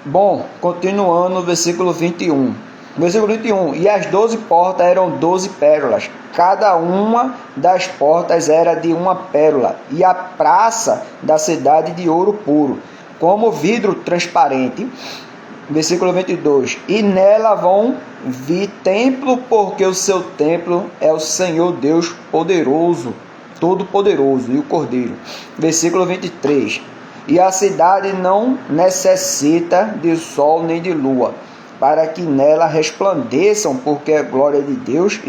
Bom, continuando no versículo 21. Versículo 21. E as 12 portas eram 12 pérolas. Cada uma das portas era de uma pérola. E a praça da cidade de ouro puro, como vidro transparente. Versículo 22. E nela vão vir templo, porque o seu templo é o Senhor Deus poderoso, todo-poderoso, e o Cordeiro. Versículo 23. E a cidade não necessita de sol nem de lua, para que nela resplandeçam, porque a glória de Deus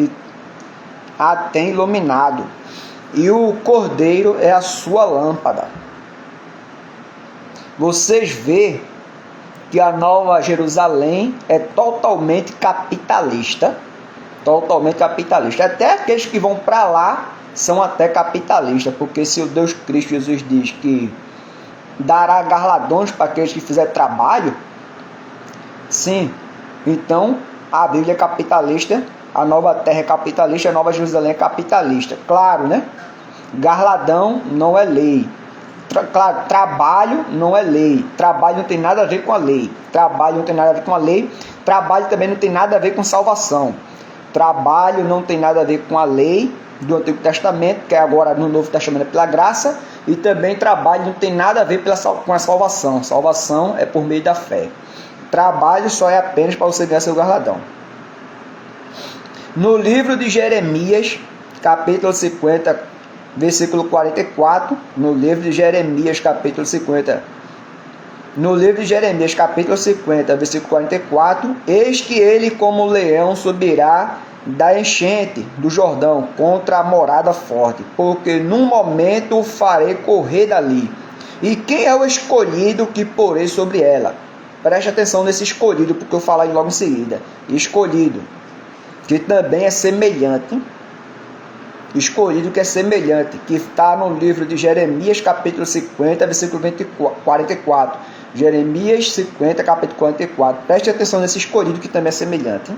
a tem iluminado, e o Cordeiro é a sua lâmpada. Vocês veem que a Nova Jerusalém é totalmente capitalista. Totalmente capitalista. Até aqueles que vão para lá são até capitalistas, porque se o Deus Cristo Jesus diz que dará galardões para aqueles que fizerem trabalho, sim, então a Bíblia é capitalista, a nova terra é capitalista, a Nova Jerusalém é capitalista. Claro, né? Galardão não é lei. Claro, trabalho não é lei. Trabalho não tem nada a ver com a lei. Trabalho não tem nada a ver com a lei. Trabalho também não tem nada a ver com salvação. Trabalho não tem nada a ver com a lei do Antigo Testamento, que é agora no Novo Testamento é pela graça. E também trabalho não tem nada a ver com a salvação. Salvação é por meio da fé. Trabalho só é apenas para você ganhar seu galardão. No livro de Jeremias, capítulo 50, versículo 44, no livro de Jeremias, capítulo 50, no livro de Jeremias, capítulo 50, versículo 44, eis que ele como leão subirá da enchente do Jordão contra a morada forte, porque num momento o farei correr dali. E quem é o escolhido que porei sobre ela? Preste atenção nesse escolhido, porque eu falarei logo em seguida. Escolhido, que também é semelhante. Escolhido que é semelhante, que está no livro de Jeremias, capítulo 50, versículo 44. Jeremias 50, capítulo 44. Preste atenção nesse escolhido que também é semelhante.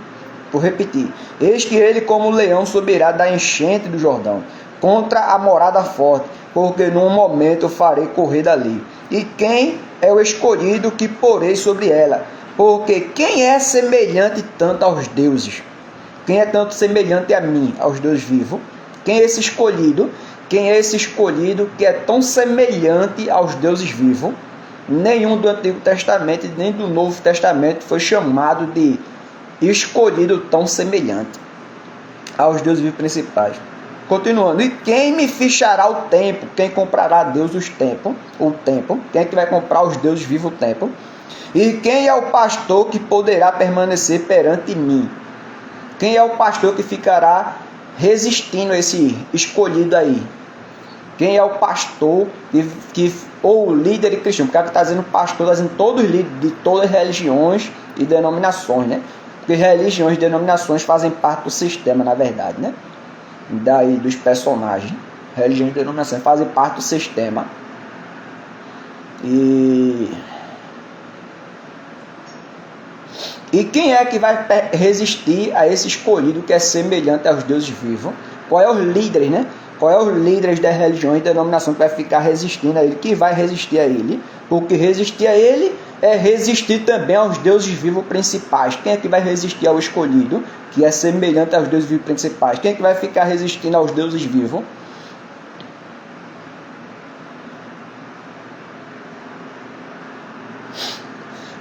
Vou repetir. Eis que ele como leão subirá da enchente do Jordão, contra a morada forte, porque num momento eu farei correr dali. E quem é o escolhido que porei sobre ela? Porque quem é semelhante tanto aos deuses? Quem é tanto semelhante a mim, aos deuses vivos? Quem é esse escolhido? Quem é esse escolhido que é tão semelhante aos deuses vivos? Nenhum do Antigo Testamento nem do Novo Testamento foi chamado de escolhido tão semelhante aos deuses vivos principais. Continuando. E quem me fichará o templo? Quem comprará a Deus os templos? O templo. Quem é que vai comprar os deuses vivos o templo? E quem é o pastor que poderá permanecer perante mim? Quem é o pastor que ficará resistindo a esse escolhido aí? Quem é o pastor ou o líder cristão? Porque aqui está dizendo pastor, está dizendo todos os líderes de todas as religiões e denominações, né? Porque religiões e denominações fazem parte do sistema, na verdade, né? Daí dos personagens. Religiões e denominações fazem parte do sistema. E quem é que vai resistir a esse escolhido que é semelhante aos deuses vivos? Qual é os líderes, né? Qual é os líderes das religiões e denominações que vai ficar resistindo a ele? Que vai resistir a ele? Porque resistir a ele é resistir também aos deuses vivos principais. Quem é que vai resistir ao escolhido, que é semelhante aos deuses vivos principais? Quem é que vai ficar resistindo aos deuses vivos?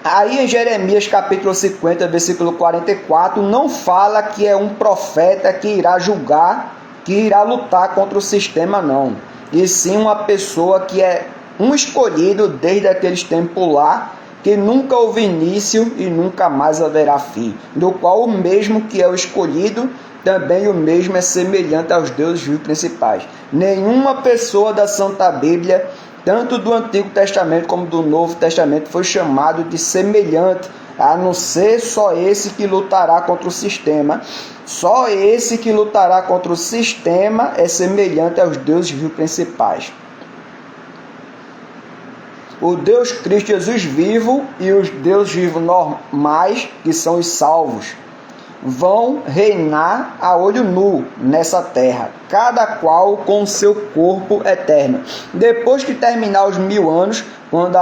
Aí em Jeremias capítulo 50, versículo 44, não fala que é um profeta que irá julgar, que irá lutar contra o sistema, não. E sim uma pessoa que é um escolhido desde aqueles tempos lá, que nunca houve início e nunca mais haverá fim. Do qual o mesmo que é o escolhido, também o mesmo é semelhante aos deuses vivos principais. Nenhuma pessoa da Santa Bíblia, tanto do Antigo Testamento como do Novo Testamento, foi chamado de semelhante, a não ser só esse que lutará contra o sistema. Só esse que lutará contra o sistema é semelhante aos deuses vivos principais. O Deus Cristo Jesus vivo e os deuses vivos normais, que são os salvos, vão reinar a olho nu nessa terra, cada qual com seu corpo eterno. Depois que terminar os 1000 anos, quando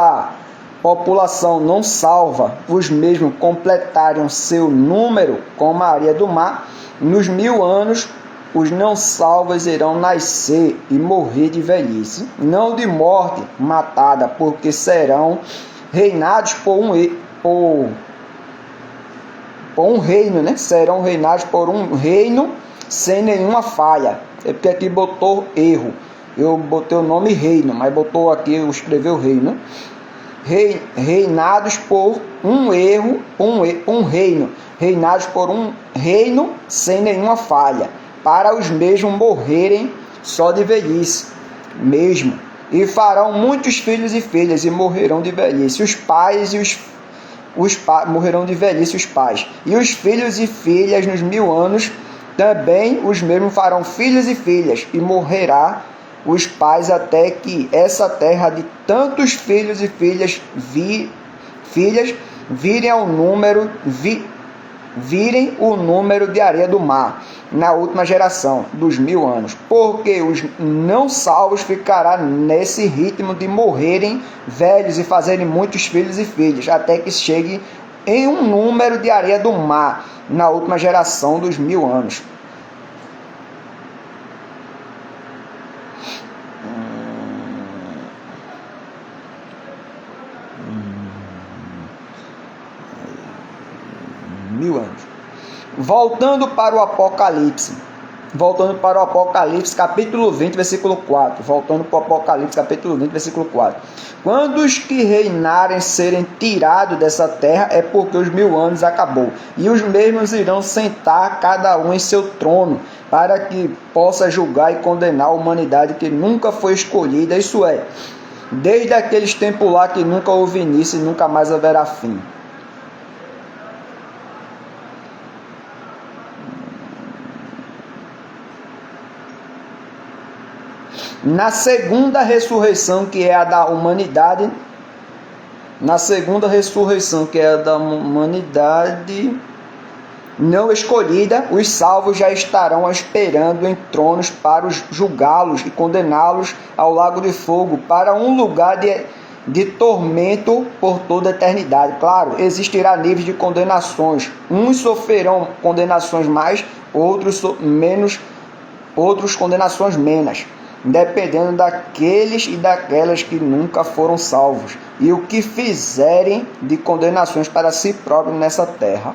população não salva, os mesmos completarem seu número como a areia do mar, nos 1000 anos os não salvos irão nascer e morrer de velhice, não de morte matada, porque serão reinados por um reino, né? Serão reinados por um reino sem nenhuma falha. É porque aqui botou erro. Eu botei o nome reino, mas botou aqui, eu escrevi o reino. Reinados por um reino. Reinados por um reino sem nenhuma falha. Para os mesmos morrerem só de velhice mesmo. E farão muitos filhos e filhas e morrerão de velhice. Os pais morrerão de velhice os pais. E os filhos e filhas nos 1000 anos também os mesmos farão filhos e filhas, e morrerá os pais até que essa terra de tantos filhos e filhas virem o número de areia do mar na última geração dos 1000 anos, porque os não salvos ficarão nesse ritmo de morrerem velhos e fazerem muitos filhos e filhas, até que chegue em um número de areia do mar na última geração dos 1000 anos. Voltando para o Apocalipse, capítulo 20, versículo 4. Voltando para o Apocalipse, capítulo 20, versículo 4. Quando os que reinarem serem tirados dessa terra, é porque os 1000 anos acabou. E os mesmos irão sentar cada um em seu trono, para que possa julgar e condenar a humanidade que nunca foi escolhida, isso é, desde aqueles tempos lá que nunca houve início e nunca mais haverá fim. Na segunda ressurreição, que é a da humanidade, não escolhida, os salvos já estarão esperando em tronos para julgá-los e condená-los ao lago de fogo, para um lugar de tormento por toda a eternidade. Claro, existirá níveis de condenações. Uns sofrerão condenações mais, outros menos, outros condenações menos, dependendo daqueles e daquelas que nunca foram salvos, e o que fizerem de condenações para si próprios nessa terra.